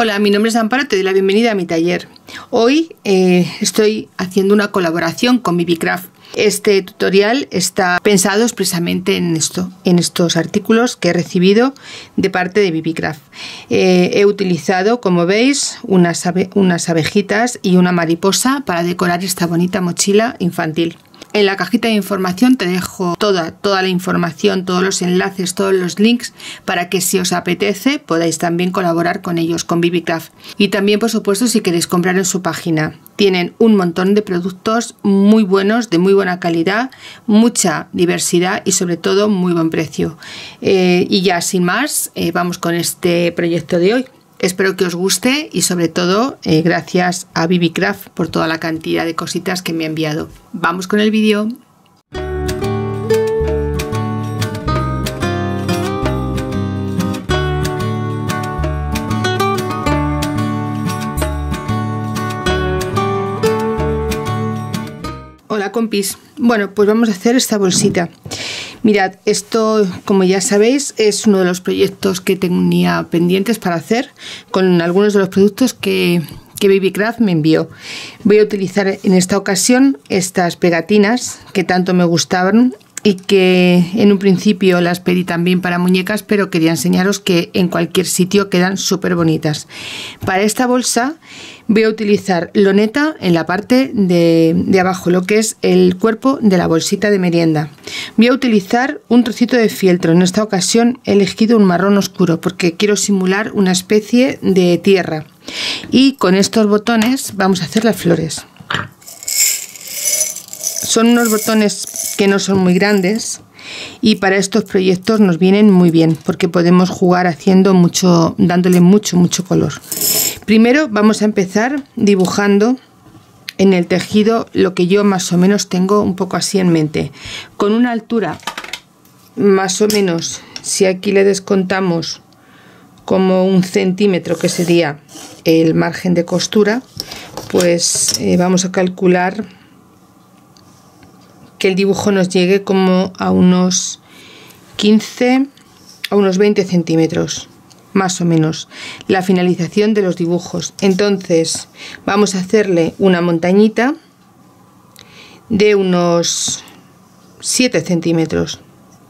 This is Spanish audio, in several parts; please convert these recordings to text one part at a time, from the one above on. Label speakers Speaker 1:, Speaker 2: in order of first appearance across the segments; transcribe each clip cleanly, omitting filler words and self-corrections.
Speaker 1: Hola, mi nombre es Amparo, te doy la bienvenida a mi taller. Hoy estoy haciendo una colaboración con BBCraft. Este tutorial está pensado expresamente en estos artículos que he recibido de parte de BBCraft. He utilizado, como veis, unas abejitas y una mariposa para decorar esta bonita mochila infantil. En la cajita de información te dejo toda la información, todos los enlaces, todos los links para que si os apetece podáis también colaborar con ellos, con BBCraft. Y también, por supuesto, si queréis comprar en su página. Tienen un montón de productos muy buenos, de muy buena calidad, mucha diversidad y sobre todo muy buen precio. Y ya sin más, vamos con este proyecto de hoy. Espero que os guste y sobre todo gracias a BBCraft por toda la cantidad de cositas que me ha enviado. Vamos con el vídeo. Hola compis, bueno, pues vamos a hacer esta bolsita. Mirad, esto, como ya sabéis, es uno de los proyectos que tenía pendientes para hacer con algunos de los productos que BBCraft me envió. Voy a utilizar en esta ocasión estas pegatinas que tanto me gustaban y que en un principio las pedí también para muñecas, pero quería enseñaros que en cualquier sitio quedan súper bonitas. Para esta bolsa voy a utilizar loneta en la parte de abajo, lo que es el cuerpo de la bolsita de merienda. Voy a utilizar un trocito de fieltro. En esta ocasión he elegido un marrón oscuro porque quiero simular una especie de tierra. Y con estos botones vamos a hacer las flores. Son unos botones que no son muy grandes y para estos proyectos nos vienen muy bien porque podemos jugar haciendo mucho, dándole mucho color. Primero vamos a empezar dibujando en el tejido lo que yo más o menos tengo un poco así en mente. Con una altura más o menos, si aquí le descontamos como 1 centímetro, que sería el margen de costura, pues vamos a calcular que el dibujo nos llegue como a unos 15 a unos 20 centímetros más o menos la finalización de los dibujos. Entonces vamos a hacerle una montañita de unos 7 centímetros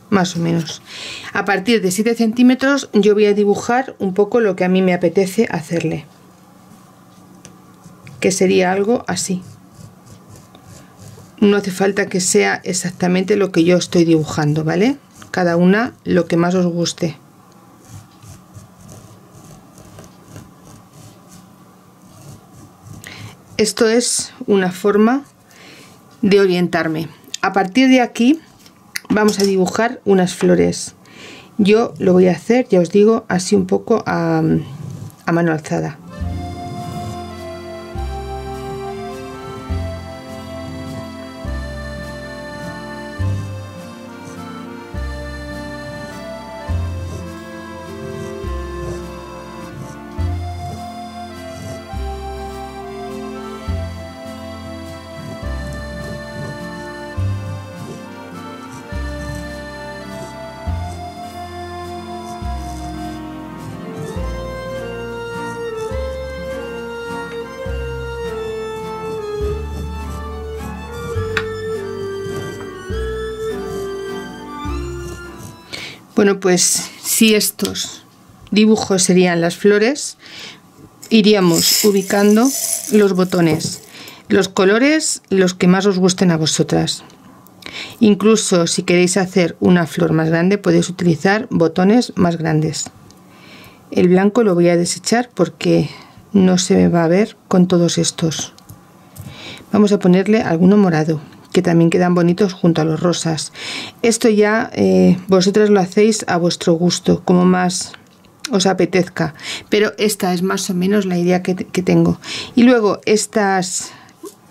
Speaker 1: más o menos. A partir de 7 centímetros yo voy a dibujar un poco lo que a mí me apetece hacerle, que sería algo así. No hace falta que sea exactamente lo que yo estoy dibujando, ¿vale? Cada una lo que más os guste. Esto es una forma de orientarme. A partir de aquí vamos a dibujar unas flores. Yo lo voy a hacer, ya os digo, así un poco a mano alzada. Bueno, pues si estos dibujos serían las flores, iríamos ubicando los botones, los colores, los que más os gusten a vosotras. Incluso si queréis hacer una flor más grande, podéis utilizar botones más grandes. El blanco lo voy a desechar porque no se me va a ver con todos estos. Vamos a ponerle alguno morado, que también quedan bonitos junto a los rosas. Esto ya vosotros lo hacéis a vuestro gusto, como más os apetezca, pero esta es más o menos la idea que tengo. Y luego estas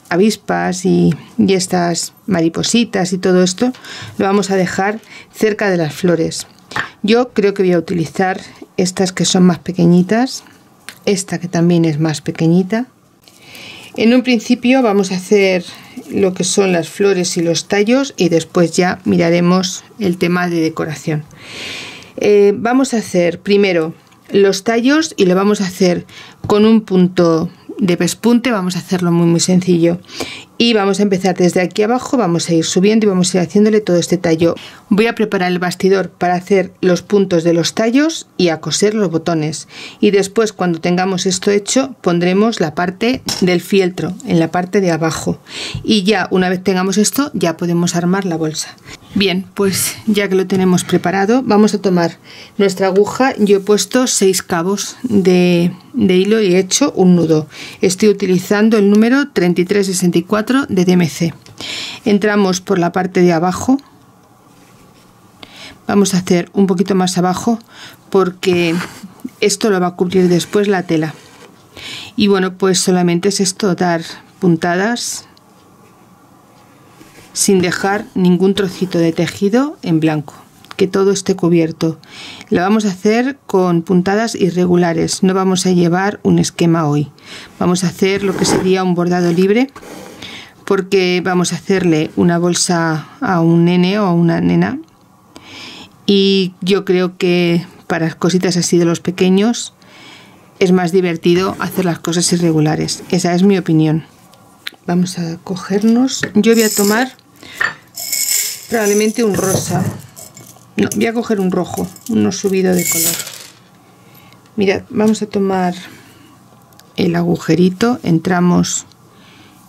Speaker 1: avispas y estas maripositas y todo esto lo vamos a dejar cerca de las flores. Yo creo que voy a utilizar estas que son más pequeñitas, esta que también es más pequeñita. En un principio vamos a hacer lo que son las flores y los tallos y después ya miraremos el tema de decoración. Vamos a hacer primero los tallos y lo vamos a hacer con un punto de pespunte. Vamos a hacerlo muy sencillo y vamos a empezar desde aquí abajo, vamos a ir subiendo y vamos a ir haciéndole todo este tallo. Voy a preparar el bastidor para hacer los puntos de los tallos y a coser los botones, y después, cuando tengamos esto hecho, pondremos la parte del fieltro en la parte de abajo, y ya una vez tengamos esto ya podemos armar la bolsa. Bien, pues ya que lo tenemos preparado, vamos a tomar nuestra aguja. Yo he puesto 6 cabos de hilo y he hecho un nudo. Estoy utilizando el número 3364 de DMC. Entramos por la parte de abajo. Vamos a hacer un poquito más abajo porque esto lo va a cubrir después la tela. Y bueno, pues solamente es esto, dar puntadas sin dejar ningún trocito de tejido en blanco, que todo esté cubierto. Lo vamos a hacer con puntadas irregulares, no vamos a llevar un esquema hoy. Vamos a hacer lo que sería un bordado libre, porque vamos a hacerle una bolsa a un nene o a una nena, y yo creo que para cositas así de los pequeños es más divertido hacer las cosas irregulares. Esa es mi opinión. Vamos a cogernos, yo voy a tomar probablemente un rosa, no, voy a coger un rojo, uno subido de color. Mirad, vamos a tomar el agujerito, entramos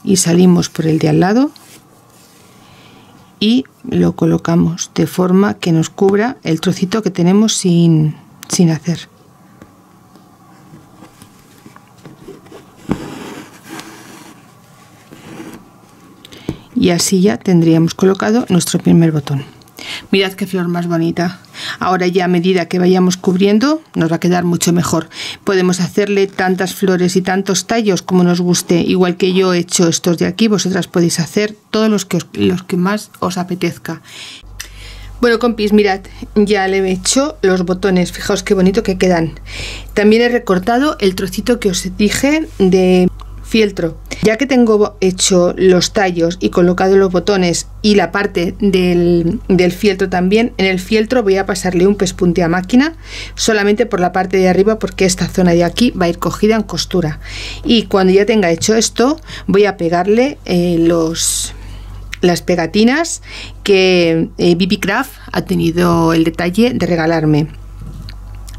Speaker 1: y salimos por el de al lado y lo colocamos de forma que nos cubra el trocito que tenemos sin hacer. Y así ya tendríamos colocado nuestro primer botón. Mirad qué flor más bonita. Ahora ya, a medida que vayamos cubriendo, nos va a quedar mucho mejor. Podemos hacerle tantas flores y tantos tallos como nos guste. Igual que yo he hecho estos de aquí, vosotras podéis hacer todos los que más os apetezca. Bueno, compis, mirad, ya le he hecho los botones. Fijaos qué bonito que quedan. También he recortado el trocito que os dije de fieltro. Ya que tengo hecho los tallos y colocado los botones y la parte del fieltro también, en el fieltro voy a pasarle un pespunte a máquina solamente por la parte de arriba, porque esta zona de aquí va a ir cogida en costura. Y cuando ya tenga hecho esto, voy a pegarle las pegatinas que BB Craft ha tenido el detalle de regalarme.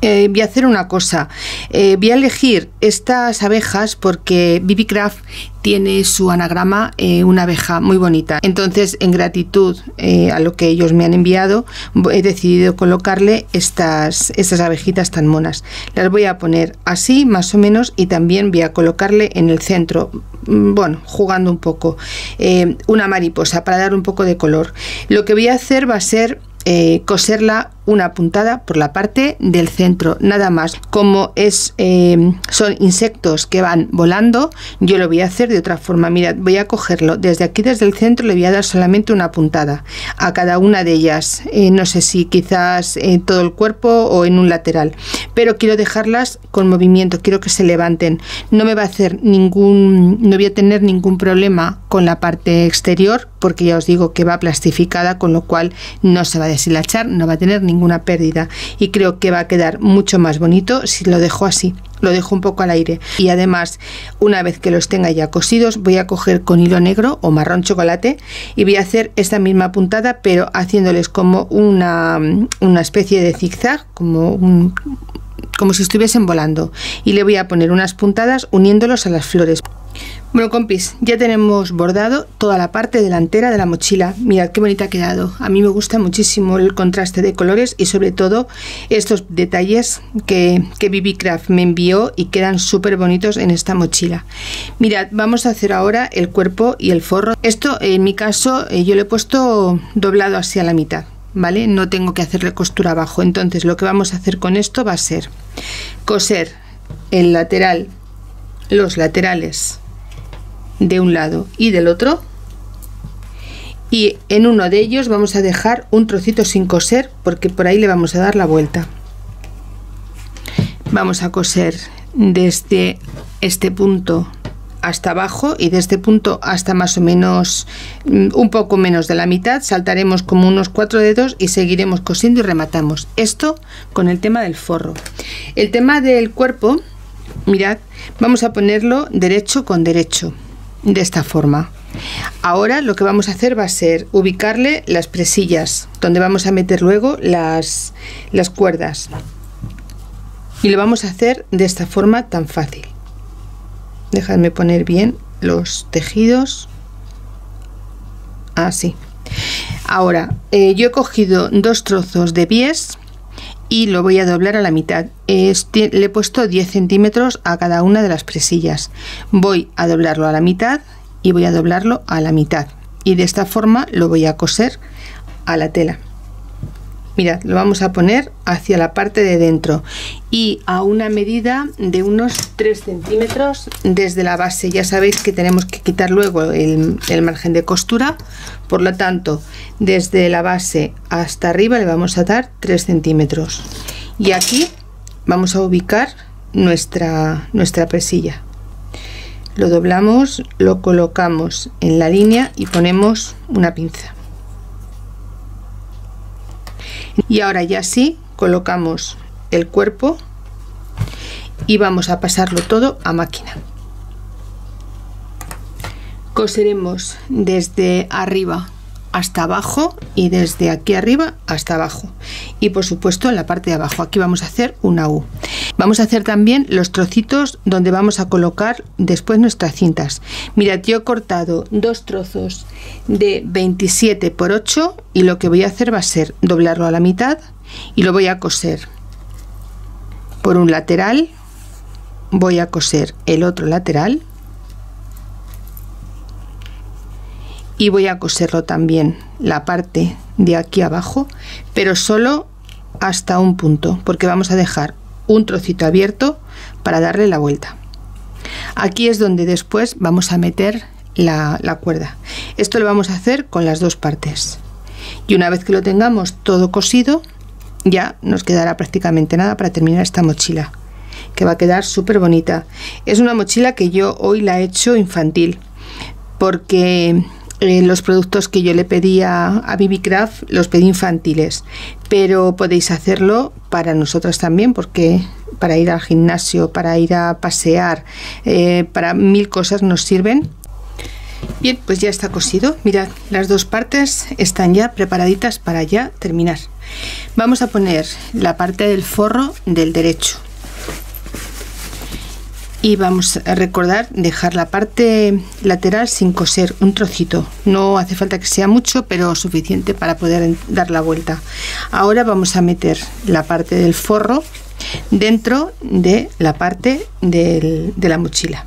Speaker 1: Voy a hacer una cosa, voy a elegir estas abejas porque BB Craft tiene su anagrama, una abeja muy bonita. Entonces, en gratitud a lo que ellos me han enviado, he decidido colocarle estas abejitas tan monas. Las voy a poner así más o menos, y también voy a colocarle en el centro, bueno, jugando un poco, una mariposa para dar un poco de color. Lo que voy a hacer va a ser coserla una puntada por la parte del centro, nada más. Como son insectos que van volando, yo lo voy a hacer de otra forma. Mirad, voy a cogerlo desde aquí, desde el centro, le voy a dar solamente una puntada a cada una de ellas, no sé si quizás en todo el cuerpo o en un lateral, pero quiero dejarlas con movimiento, quiero que se levanten. No me va a hacer no voy a tener ningún problema con la parte exterior, porque ya os digo que va plastificada, con lo cual no se va a deshilachar, no va a tener ninguna pérdida, y creo que va a quedar mucho más bonito si lo dejo así, lo dejo un poco al aire. Y además, una vez que los tenga ya cosidos, voy a coger con hilo negro o marrón chocolate y voy a hacer esta misma puntada, pero haciéndoles como una especie de zigzag, como si estuviesen volando, y le voy a poner unas puntadas uniéndolos a las flores. Bueno, compis, ya tenemos bordado toda la parte delantera de la mochila. Mirad qué bonita ha quedado. A mí me gusta muchísimo el contraste de colores y sobre todo estos detalles que BB Craft me envió y quedan súper bonitos en esta mochila. Mirad, vamos a hacer ahora el cuerpo y el forro. Esto, en mi caso, yo lo he puesto doblado hacia la mitad, ¿vale? No tengo que hacerle costura abajo. Entonces lo que vamos a hacer con esto va a ser coser el lateral, los laterales de un lado y del otro, y en uno de ellos vamos a dejar un trocito sin coser porque por ahí le vamos a dar la vuelta. Vamos a coser desde este punto hasta abajo y de este punto hasta más o menos un poco menos de la mitad saltaremos como unos 4 dedos y seguiremos cosiendo y rematamos. Esto con el tema del forro. El tema del cuerpo, mirad, vamos a ponerlo derecho con derecho, de esta forma. Ahora lo que vamos a hacer va a ser ubicarle las presillas donde vamos a meter luego las cuerdas, y lo vamos a hacer de esta forma tan fácil. Dejadme poner bien los tejidos, así. Ahora yo he cogido 2 trozos de bies y lo voy a doblar a la mitad. Le he puesto 10 centímetros a cada una de las presillas. Voy a doblarlo a la mitad y voy a doblarlo a la mitad, y de esta forma lo voy a coser a la tela. Mirad, lo vamos a poner hacia la parte de dentro y a una medida de unos 3 centímetros desde la base. Ya sabéis que tenemos que quitar luego el margen de costura, por lo tanto desde la base hasta arriba le vamos a dar 3 centímetros, y aquí vamos a ubicar nuestra presilla. Lo doblamos, lo colocamos en la línea y ponemos una pinza. Y ahora ya sí colocamos el cuerpo y vamos a pasarlo todo a máquina. Coseremos desde arriba hasta abajo y desde aquí arriba hasta abajo, y por supuesto en la parte de abajo aquí vamos a hacer una U. Vamos a hacer también los trocitos donde vamos a colocar después nuestras cintas. Mirad, yo he cortado 2 trozos de 27 por 8 y lo que voy a hacer va a ser doblarlo a la mitad y lo voy a coser por un lateral, voy a coser el otro lateral y voy a coserlo también la parte de aquí abajo, pero solo hasta un punto, porque vamos a dejar un trocito abierto para darle la vuelta. Aquí es donde después vamos a meter la cuerda. Esto lo vamos a hacer con las 2 partes, y una vez que lo tengamos todo cosido ya nos quedará prácticamente nada para terminar esta mochila, que va a quedar súper bonita. Es una mochila que yo hoy la he hecho infantil, porque los productos que yo le pedí a Bibicraft los pedí infantiles, pero podéis hacerlo para nosotras también, porque para ir al gimnasio, para ir a pasear, para 1000 cosas nos sirven. Bien, pues ya está cosido. Mirad, las 2 partes están ya preparaditas para ya terminar. Vamos a poner la parte del forro del derecho y vamos a recordar dejar la parte lateral sin coser, un trocito. No hace falta que sea mucho, pero suficiente para poder dar la vuelta. Ahora vamos a meter la parte del forro dentro de la parte de la mochila,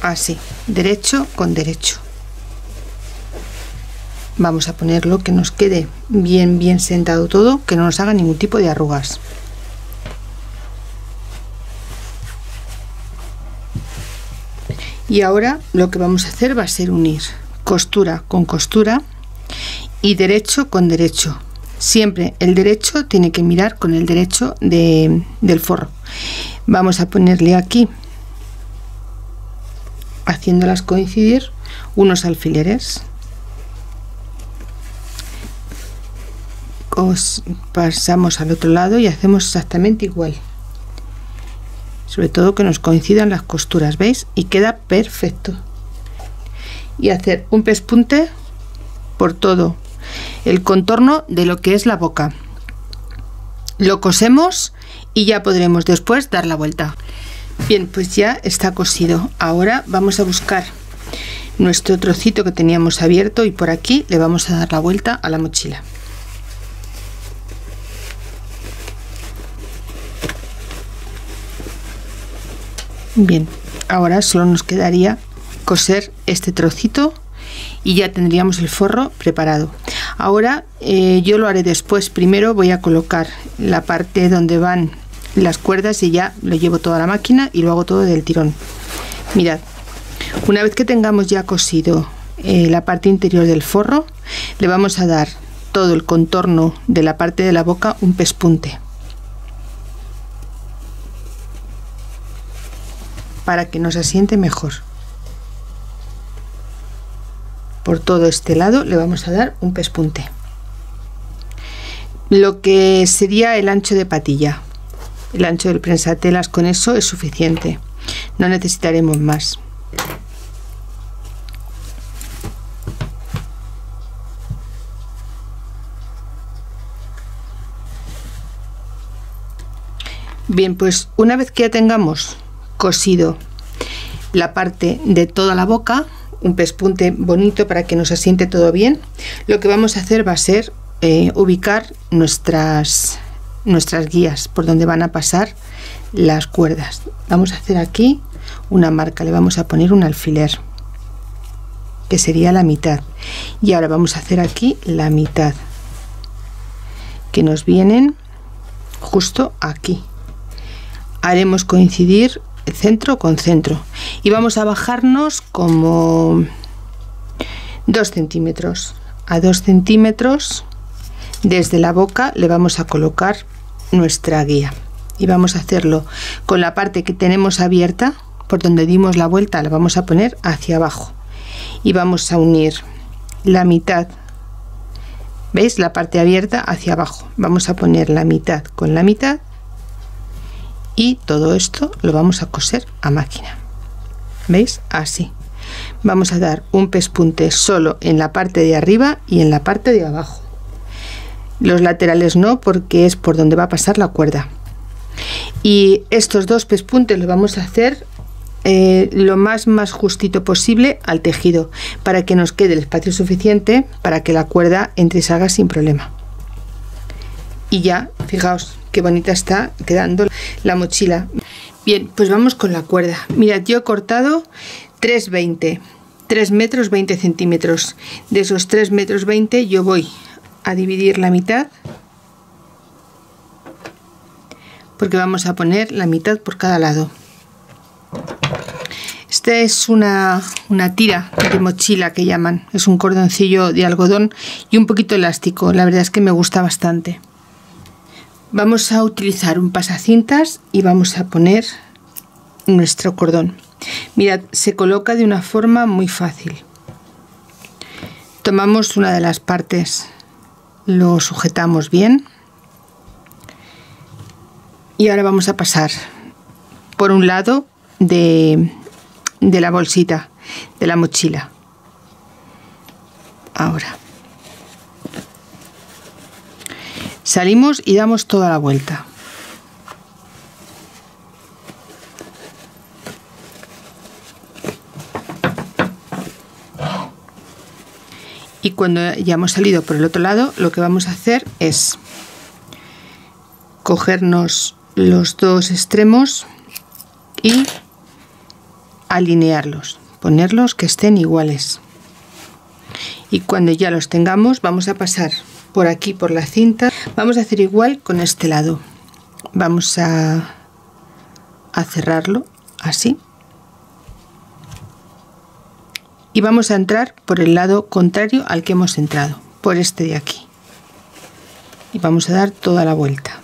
Speaker 1: así, derecho con derecho. Vamos a ponerlo que nos quede bien sentado todo, que no nos haga ningún tipo de arrugas. Y ahora lo que vamos a hacer va a ser unir costura con costura y derecho con derecho. Siempre el derecho tiene que mirar con el derecho del forro. Vamos a ponerle aquí, haciéndolas coincidir, unos alfileres. Pasamos al otro lado y hacemos exactamente igual. Sobre todo que nos coincidan las costuras, ¿veis? Y queda perfecto. Y hacer un pespunte por todo el contorno de lo que es la boca. Lo cosemos y ya podremos después dar la vuelta. Bien, pues ya está cosido. Ahora vamos a buscar nuestro trocito que teníamos abierto y por aquí le vamos a dar la vuelta a la mochila. Bien, ahora solo nos quedaría coser este trocito y ya tendríamos el forro preparado. Ahora yo lo haré después. Primero voy a colocar la parte donde van las cuerdas y ya lo llevo toda la máquina y lo hago todo del tirón. Mirad, una vez que tengamos ya cosido la parte interior del forro, le vamos a dar todo el contorno de la parte de la boca un pespunte. para que nos asiente mejor. Por todo este lado le vamos a dar un pespunte, lo que sería el ancho de patilla, el ancho del prensatelas. Con eso es suficiente, no necesitaremos más. Bien, pues una vez que ya tengamos cosido la parte de toda la boca, un pespunte bonito para que nos asiente todo bien, lo que vamos a hacer va a ser ubicar nuestras guías por donde van a pasar las cuerdas. Vamos a hacer aquí una marca, le vamos a poner un alfiler, que sería la mitad, y ahora vamos a hacer aquí la mitad, que nos vienen justo aquí. Haremos coincidir centro con centro y vamos a bajarnos como 2 centímetros. A 2 centímetros desde la boca le vamos a colocar nuestra guía y vamos a hacerlo con la parte que tenemos abierta, por donde dimos la vuelta la vamos a poner hacia abajo y vamos a unir la mitad, ¿veis? La parte abierta hacia abajo, vamos a poner la mitad con la mitad y todo esto lo vamos a coser a máquina, ¿veis? Así. Vamos a dar un pespunte solo en la parte de arriba y en la parte de abajo, los laterales no, porque es por donde va a pasar la cuerda. Y estos 2 pespuntes los vamos a hacer lo más justito posible al tejido, para que nos quede el espacio suficiente para que la cuerda entre y salga sin problema. Y ya, fijaos qué bonita está quedando la mochila. Bien, pues vamos con la cuerda. Mirad, yo he cortado 3 metros 20 centímetros. De esos 3 metros 20 yo voy a dividir la mitad, porque vamos a poner la mitad por cada lado. Esta es una tira de mochila que llaman, es un cordoncillo de algodón y un poquito elástico, la verdad es que me gusta bastante. Vamos a utilizar un pasacintas y vamos a poner nuestro cordón. Mirad, se coloca de una forma muy fácil. Tomamos una de las partes, lo sujetamos bien y ahora vamos a pasar por un lado de la bolsita de la mochila. Ahora salimos y damos toda la vuelta. Y cuando ya hemos salido por el otro lado, lo que vamos a hacer es cogernos los 2 extremos y alinearlos, ponerlos que estén iguales. Y cuando ya los tengamos, vamos a pasar por aquí por la cinta. Vamos a hacer igual con este lado. Vamos a cerrarlo así. Y vamos a entrar por el lado contrario al que hemos entrado, por este de aquí. Y vamos a dar toda la vuelta.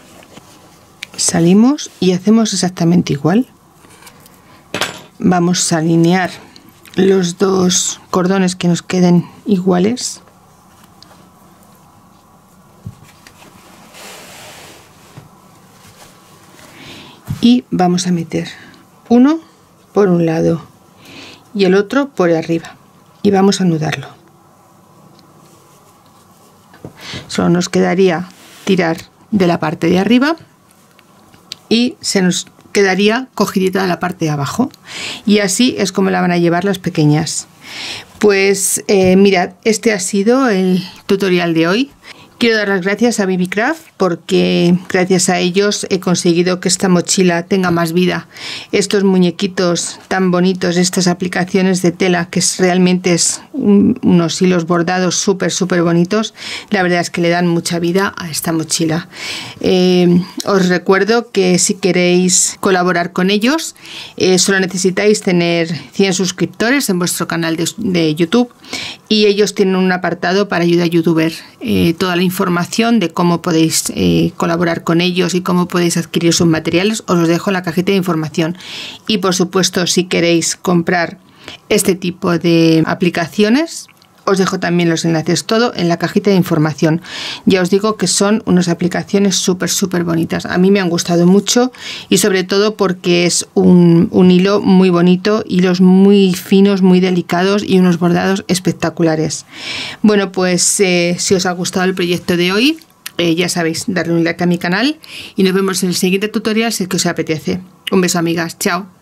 Speaker 1: Salimos y hacemos exactamente igual. Vamos a alinear los 2 cordones que nos queden iguales. Y vamos a meter uno por un lado y el otro por arriba y vamos a anudarlo. Solo nos quedaría tirar de la parte de arriba y se nos quedaría cogidita la parte de abajo, y así es como la van a llevar las pequeñas. Pues mirad, este ha sido el tutorial de hoy. Quiero dar las gracias a BBCraft porque gracias a ellos he conseguido que esta mochila tenga más vida. Estos muñequitos tan bonitos, estas aplicaciones de tela, que realmente es unos hilos bordados súper bonitos, la verdad es que le dan mucha vida a esta mochila. Os recuerdo que si queréis colaborar con ellos, solo necesitáis tener 100 suscriptores en vuestro canal de YouTube, y ellos tienen un apartado para ayuda a youtuber. Toda la información de cómo podéis colaborar con ellos y cómo podéis adquirir sus materiales, os los dejo en la cajita de información. Y por supuesto, si queréis comprar este tipo de aplicaciones, os dejo también los enlaces, todo en la cajita de información. Ya os digo que son unas aplicaciones súper bonitas. A mí me han gustado mucho y sobre todo porque es un hilo muy bonito, hilos muy finos, muy delicados y unos bordados espectaculares. Bueno, pues si os ha gustado el proyecto de hoy, ya sabéis, darle un like a mi canal y nos vemos en el siguiente tutorial si es que os apetece. Un beso, amigas. Chao.